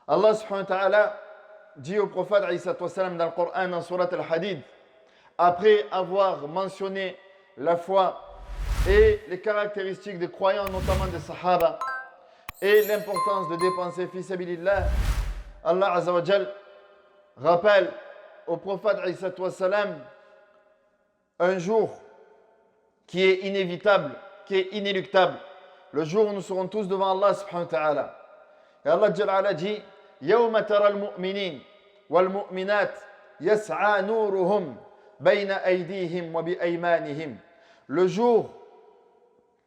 Allah subhanahu wa ta'ala dit au prophète Isa dans le Coran, dans Surat Al-Hadid, après avoir mentionné la foi et les caractéristiques des croyants, notamment des Sahaba, et l'importance de dépenser fi sabilillah, Allah Azza wa Jal rappelle au prophète Isa un jour qui est inévitable, qui est inéluctable, le jour où nous serons tous devant Allah subhanahu wa ta'ala. Et Allah Jalla ala dit يوم ترى المؤمنين والمؤمنات يسعى نورهم بين أيديهم وبأيمانهم. Le jour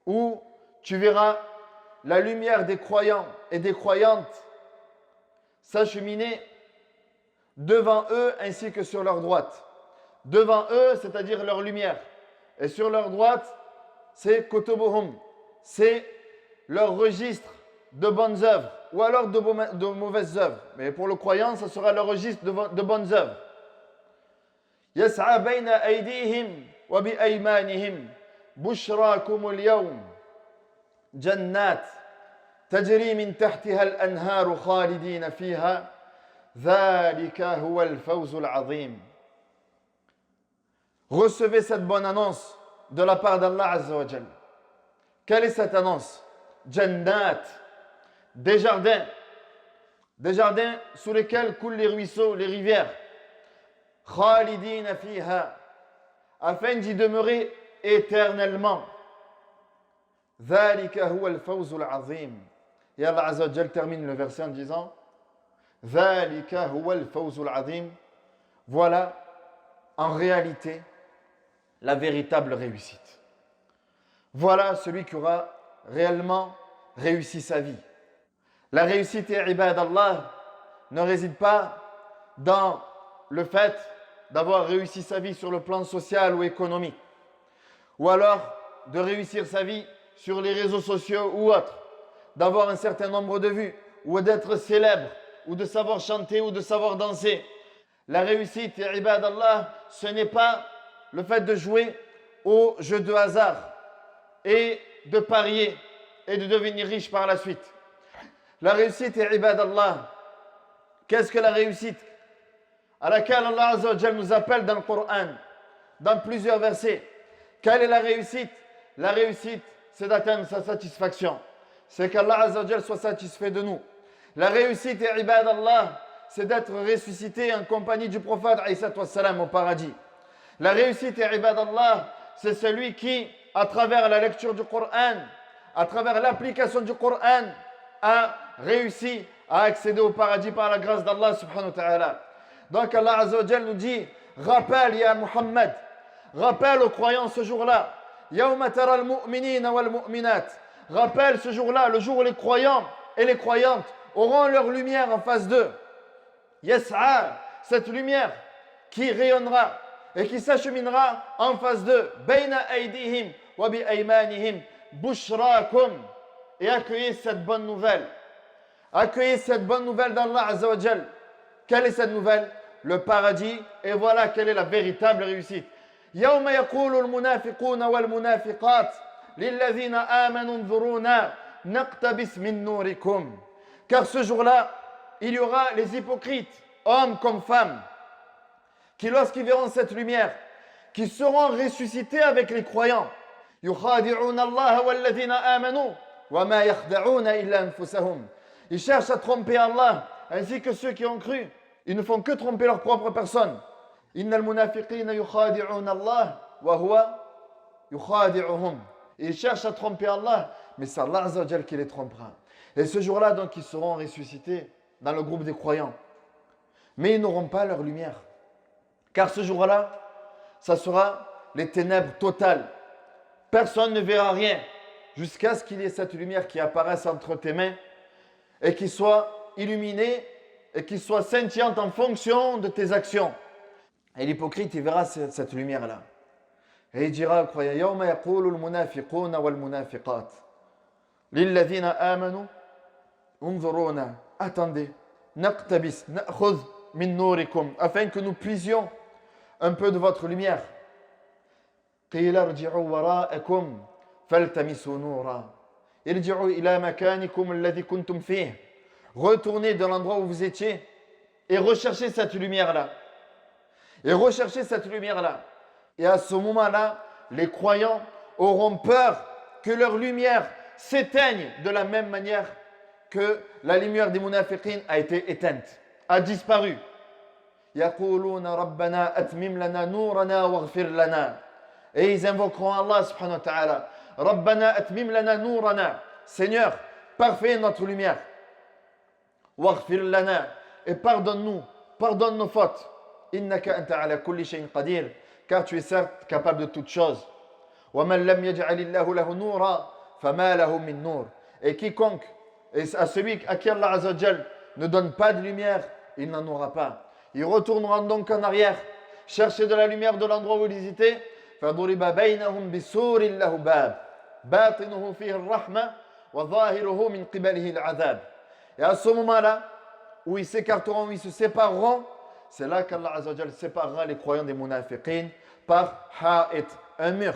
où tu verras la lumière des croyants et des croyantes s'acheminer devant eux ainsi que sur leur droite. Devant eux, c'est-à-dire leur lumière. Et sur leur droite, c'est kutubuhum, c'est leur registre de bonnes œuvres ou alors de mauvaises œuvres. Mais pour le croyant, ça sera le registre de bonnes œuvres. يسعى بين أيديهم وبأيمانهم بشراكم اليوم جنات تجري من تحتها الأنهار خالدين فيها ذلك هو الفوز العظيم. Recevez cette bonne annonce de la part d'Allah Azza wa Jal. Quelle est cette annonce? Jannat, des jardins sous lesquels coulent les ruisseaux, les rivières. Khalidina fiha, afin d'y demeurer éternellement. Dhalika huwa al-fawzul azim. Et Allah Azza wa Jal termine le verset en disant Dhalika huwa al-fawzul azim. Voilà en réalité la véritable réussite. Voilà celui qui aura réellement réussi sa vie. La réussite, ibad Allah, ne réside pas dans le fait d'avoir réussi sa vie sur le plan social ou économique, ou alors de réussir sa vie sur les réseaux sociaux ou autres, d'avoir un certain nombre de vues, ou d'être célèbre, ou de savoir chanter, ou de savoir danser. La réussite, ibad Allah, ce n'est pas le fait de jouer au jeu de hasard et de parier et de devenir riche par la suite. La réussite est ibad Allah. Qu'est-ce que la réussite à laquelle Allah Azza wa Jal nous appelle dans le Coran, dans plusieurs versets? Quelle est la réussite? La réussite, c'est d'atteindre sa satisfaction. C'est qu'Allah Azza wa Jal soit satisfait de nous. La réussite est ibad Allah, c'est d'être ressuscité en compagnie du prophète Isa au paradis. La réussite est ibad Allah, c'est celui qui, à travers la lecture du Coran, à travers l'application du Coran, a réussi à accéder au paradis par la grâce d'Allah subhanahu wa ta'ala. Donc Allah Azza wa Jal nous dit, rappelle ya Muhammad, rappelle aux croyants ce jour-là, yawma tara al-mu'minina wal-mu'minat, rappelle ce jour-là, le jour où les croyants et les croyantes auront leur lumière en face d'eux. Yas'a, cette lumière qui rayonnera et qui s'acheminera en face d'eux, bayna aydihim wa bi aymanihim bushrakum, et accueillez cette bonne nouvelle. Accueillez cette bonne nouvelle d'Allah Azza wa Jal. Quelle est cette nouvelle? Le paradis. Et voilà quelle est la véritable réussite. يوم يقول المنافقون والمنافقات للذين آمنوا انظرونا نقتبس من نوركم. Car ce jour-là, il y aura les hypocrites, hommes comme femmes, qui lorsqu'ils verront cette lumière, qui seront ressuscités avec les croyants, يخادعون الله والذين آمنوا وما يخدعون إلا أنفسهم. Ils cherchent à tromper Allah ainsi que ceux qui ont cru. Ils ne font que tromper leur propre personne. إن المنافقين يخادعون الله وهو يخادعهم. Ils cherchent à tromper Allah, mais c'est Allah Azza wa Jal qui les trompera. Et ce jour-là, donc, ils seront ressuscités dans le groupe des croyants. Mais ils n'auront pas leur lumière. Car ce jour-là, ça sera les ténèbres totales. Personne ne verra rien jusqu'à ce qu'il y ait cette lumière qui apparaisse entre tes mains et qui soit illuminée et qui soit scintillante en fonction de tes actions. Et l'hypocrite, il verra cette lumière-là. Et il dira, croyant, يَوْمَ يَقُولُ الْمُنَافِقُونَ وَالْمُنَافِقَاتِ لِلَّذِينَ آمَنُوا انظُرُونَا. Attendez, نَقْتَبِسْ نَأْخُذْ مِنْ نُورِكُمْ, afin que nous puisions un peu de votre lumière. قِيلَ ارْجِعُوا وَرَاءَكُمْ فَالْتَمِسُوا نُورًا ارْجِعُوا إِلَى مَكَانِكُمْ الَّذِي كُنْتُمْ فِيهِ Retournez dans l'endroit où vous étiez et recherchez cette lumière-là. Et recherchez cette lumière-là. Et à ce moment-là, les croyants auront peur que leur lumière s'éteigne de la même manière que la lumière des munafiqin a été éteinte, a disparu. يقولون ربنا أتمم لنا نورنا واغفر لنا. Et ils invoqueront Allah subhanahu wa ta'ala. ربنا أتمم لنا نورنا. Seigneur, parfait notre lumière. واغفر لنا. Et pardonne-nous, pardonne nos fautes. إنك أنت على كل شيء قدير. Car tu es certes capable de toutes choses. ومن لم يجعل الله له نورا فما له من نور. Et quiconque, et à celui à qui Allah Azza wa Jal ne donne pas de lumière, il n'en aura pas. Ils retourneront donc en arrière, chercher de la lumière de l'endroit où ils étaient. فضرب بينهم بسور له باب باطنه فيه الرحمة وظاهره من قبله العذاب. Et à ce moment-là, où ils s'écarteront, où ils se sépareront, c'est là qu'Allah Azza wa Jal séparera les croyants des munafiqin par ha'it, un mur.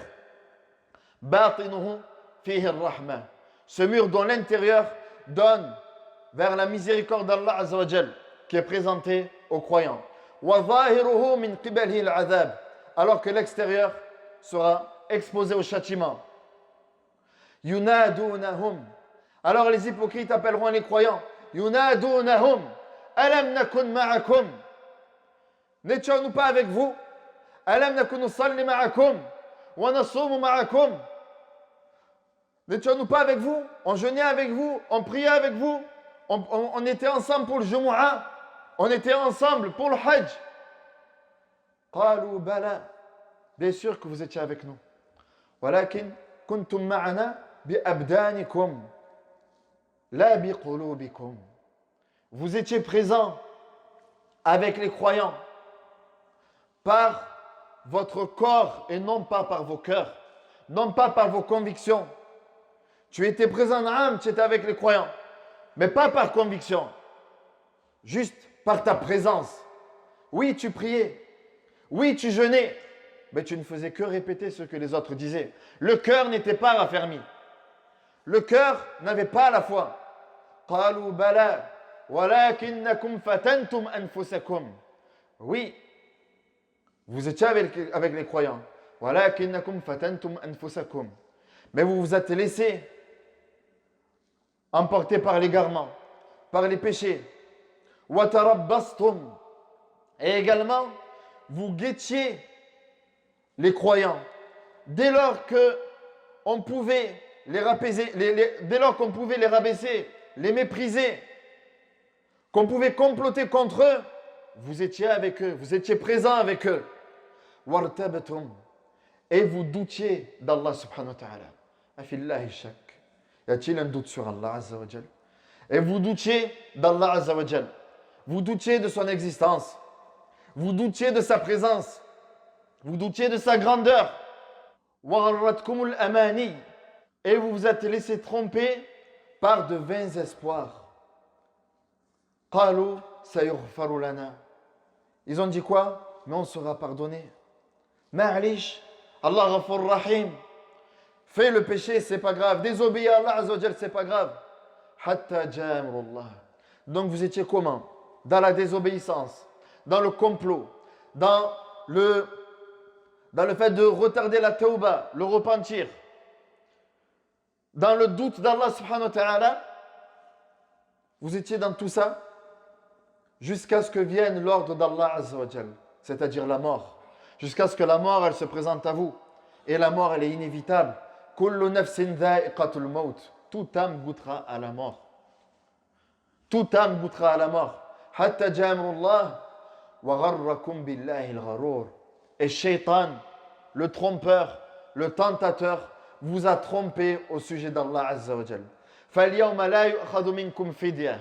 باطنه فيه الرحمة. Ce mur dont l'intérieur donne vers la miséricorde d'Allah Azza wa Jal qui est présenté aux croyants. وظاهره من قبله العذاب. Alors que l'extérieur sera exposé au châtiment. ينادونهم. Alors les hypocrites appelleront les croyants. ينادونهم ألم نكن معكم. N'étions-nous pas avec vous? ألم نكن نصلي معكم ونصوم معكم. N'étions-nous pas avec vous? On jeûnait avec vous, on priait avec vous, on était ensemble pour le Jumu'ah, on était ensemble pour le Hajj. قالوا بلى. Bien sûr que vous étiez avec nous. ولكن كنتم معنا بأبدانكم لا بقلوبكم. Vous étiez présents avec les croyants par votre corps et non pas par vos cœurs, non pas par vos convictions. Tu étais présent dans l'âme, tu étais avec les croyants, mais pas par conviction, juste par ta présence. Oui, tu priais, oui, tu jeûnais, mais tu ne faisais que répéter ce que les autres disaient. Le cœur n'était pas raffermi. Le cœur n'avait pas la foi. قالوا بلى ولكنكم فتنتم أنفسكم. Oui, vous étiez avec les croyants. ولكنكم فتنتم أنفسكم. Mais vous vous êtes laissé emporter par l'égarement, par les péchés. وتربصتم. Et également, vous guettiez les croyants. Dès lors qu'on pouvait les rabaisser, dès lors qu'on pouvait les rabaisser, les mépriser, qu'on pouvait comploter contre eux, vous étiez avec eux, vous étiez présent avec eux. وارتبتم. Et vous doutiez d'Allah subhanahu wa ta'ala. Afillahi shak. Y a-t-il un doute sur Allah Azza wa Jal? Et vous doutiez d'Allah Azza wa Jal. Vous doutiez de son existence. Vous doutiez de sa présence. Vous doutiez de sa grandeur. وغرتكم الأماني. Et vous vous êtes laissé tromper par de vains espoirs. قالوا سيغفر لنا. Ils ont dit quoi? Mais on sera pardonné. معليش. Allah Ghafur Rahim. Fais le péché, c'est pas grave. Désobéis à Allah Azza wa Jal, c'est pas grave. Hatta jamrullah. Donc vous étiez comment? Dans la désobéissance, dans le complot, dans le fait de retarder la tauba, le repentir, dans le doute d'Allah subhanahu wa ta'ala. Vous étiez dans tout ça jusqu'à ce que vienne l'ordre d'Allah Azza wa Jal, c'est-à-dire la mort. Jusqu'à ce que la mort, elle se présente à vous. Et la mort, elle est inévitable. Kullu nafsin dha'iqatul maut. Toute âme goûtera à la mort. Toute âme goûtera à la mort. Hatta jamrullah wa gharrakum billahi al-gharur. Et Shaitan, le trompeur, le tentateur, vous a trompé au sujet d'Allah Azza wa Jal. فَالْيَوْمَ لَا يُؤْخَذُ مِنْكُمْ فِدْيَةٌ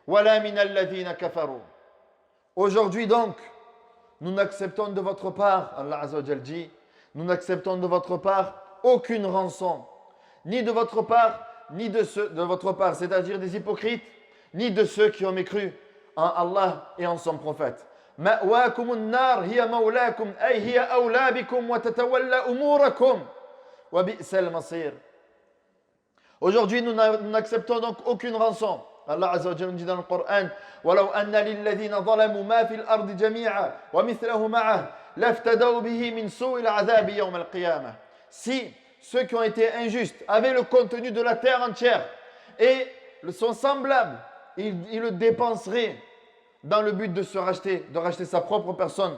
وَلَا مِنَ الَّذِينَ كَفَرُوا. Aujourd'hui donc, nous n'acceptons de votre part, Allah Azza wa Jal dit, nous n'acceptons de votre part aucune rançon, ni de votre part, ni de ceux de votre part, c'est-à-dire des hypocrites, ni de ceux qui ont mécru en Allah et en son prophète. مَأْوَاكُمُ النَّارِ هِيَ مَوْلَاكُمْ أَيْ هِيَ أَوْلَى بِكُمْ وَتَتَوَلَّى أُمُورَكُمْ وَبِئْسَ الْمَصِيرُ. Aujourd'hui, nous n'acceptons donc aucune rançon, Allah Azza wa Jalla nous dit dans le Coran وَلَوْ أَنَّ لِلَّذِينَ ظَلَمُوا مَا فِي الْأَرْضِ جَمِيعًا وَمِثْلَهُ مَعَهُ لَافْتَدَوْا بِهِ مِنْ سُوءِ الْعَذَابِ يَوْمَ الْقِيَامَةِ. Si ceux qui ont été injustes avaient le contenu de la terre entière et son semblable, ils le dépenseraient dans le but de se racheter, de racheter sa propre personne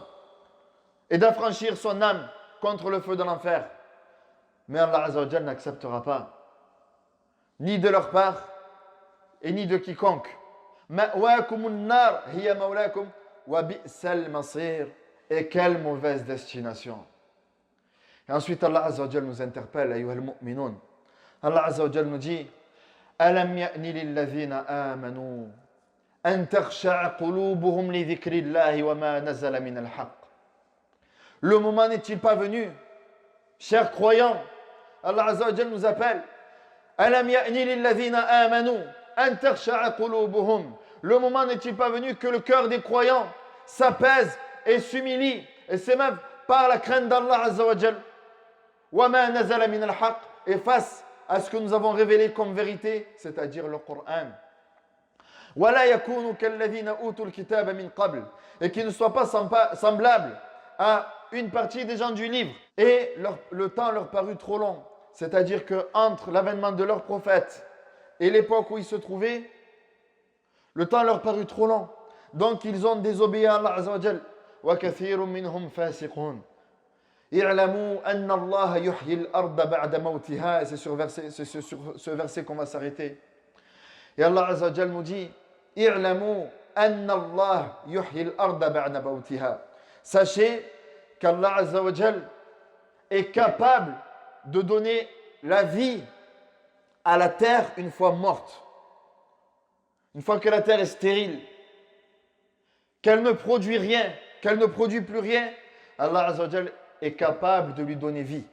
et d'affranchir son âme contre le feu de l'enfer. Mais Allah Azza wa Jalla n'acceptera pas, ni de leur part et ni de quiconque. Ma'wakumun nar hiya mawlakum wa bi'sal masir. Et quelle mauvaise destination. Et ensuite Allah Azza wa Jalla nous interpelle, ayyuhal mu'minun. Allah Azza wa Jalla nous dit Alam ya'ni lilladhina amanu an takhsha'a qulubuhum li dhikrillahi wa ma nazala min al-haqq. Le moment n'est-il pas venu, chers croyants? Allah Azza wa Jalla nous appelle Alam ya'ni lilladhina amanu an takhsha'a qulubuhum. Le moment n'est-il pas venu que le cœur des croyants s'apaise et s'humilie, et c'est même par la crainte d'Allah Azza wa Jalla, wa ma nazala min al-haqq, et face à ce que nous avons révélé comme vérité, c'est-à-dire le Coran. Wa la yakunu kalladhina utul kitaba min qabl, et qui ne soit pas semblable à une partie des gens du livre, et le temps leur parut trop long, c'est-à-dire que entre l'avènement de leur prophète et l'époque où ils se trouvaient, le temps leur parut trop long, donc ils ont désobéi à Allah Azza wa Jalla. وكثير منهم فاسقون اعلموا أن الله يحيي الأرض بعد موتها. C'est sur ce verset qu'on va s'arrêter. Et Allah Azza wa Jalla nous dit اعلموا أن الله يحيي الأرض بعد موتها. Sachez qu'Allah Azza wa Jalla est capable de donner la vie à la terre une fois morte. Une fois que la terre est stérile, qu'elle ne produit rien, qu'elle ne produit plus rien, Allah Azza wa Jalla est capable de lui donner vie.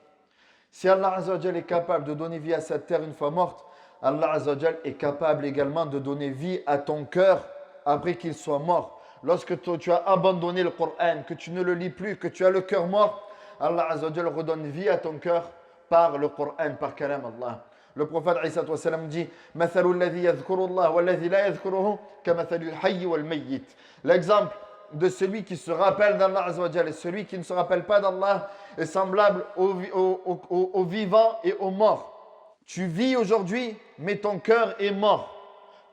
Si Allah Azza wa Jalla est capable de donner vie à cette terre une fois morte, Allah Azza wa Jalla est capable également de donner vie à ton cœur après qu'il soit mort. Lorsque tu as abandonné le Coran, que tu ne le lis plus, que tu as le cœur mort, Allah Azza wa Jalla redonne vie à ton cœur par le Coran, par Kalam Allah. Le prophète Isa dit مثل الذي يذكر الله والذي لا يذكره كمثل الحي والميت. L'exemple de celui qui se rappelle d'Allah Azza wa Jalla et celui qui ne se rappelle pas d'Allah est semblable au vivant et au mort. Tu vis aujourd'hui, mais ton cœur est mort.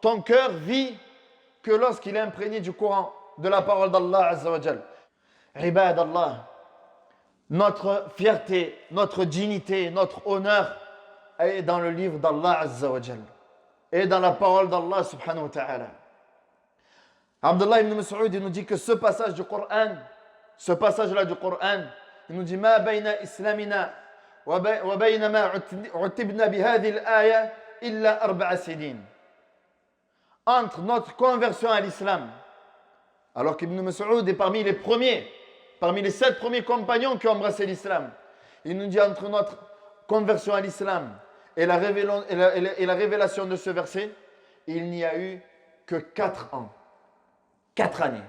Ton cœur vit que lorsqu'il est imprégné du Coran, de la parole d'Allah Azza wa Jalla. Ibad Allah, notre fierté, notre dignité, notre honneur est dans le livre d'Allah Azza wa Jalla et dans la parole d'Allah subhanahu wa ta'ala. Abdullah ibn Mas'ud nous dit que ce passage du Coran, ce passage-là du Coran, il nous dit ma bayna islamina wa bayna ma utibna bi hadhihi al-aya illa 4 sinin. Entre notre conversion à l'islam, alors qu'Ibn Mas'ud est parmi les premiers, parmi les 7 premiers compagnons qui ont embrassé l'islam, il nous dit entre notre conversion à l'islam et la révélation de ce verset, il n'y a eu que 4 ans. 4 années.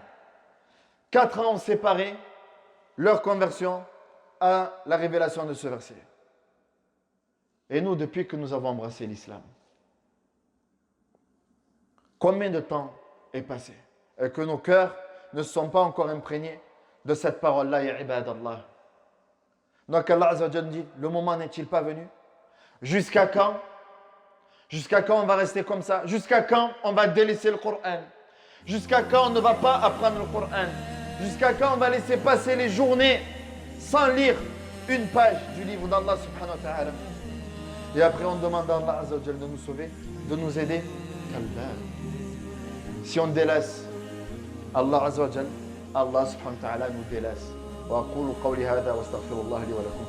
4 ans ont séparé leur conversion à la révélation de ce verset. Et nous, depuis que nous avons embrassé l'islam, combien de temps est passé et que nos cœurs ne sont pas encore imprégnés de cette parole-là, ya ibadallah. Donc Allah Azza wa Jalla dit, le moment n'est-il pas venu? Jusqu'à quand? Jusqu'à quand on va rester comme ça? Jusqu'à quand on va délaisser le Coran? Jusqu'à quand on ne va pas apprendre le Coran? Jusqu'à quand on va laisser passer les journées sans lire une page du livre d'Allah subhanahu wa ta'ala? Et après on demande à Allah Azza wa Jalla de nous sauver, de nous aider. Si on délaisse Allah Azza wa Jalla, Allah subhanahu wa ta'ala nous délaisse. وأقول قولي هذا واستغفر الله لي ولكم.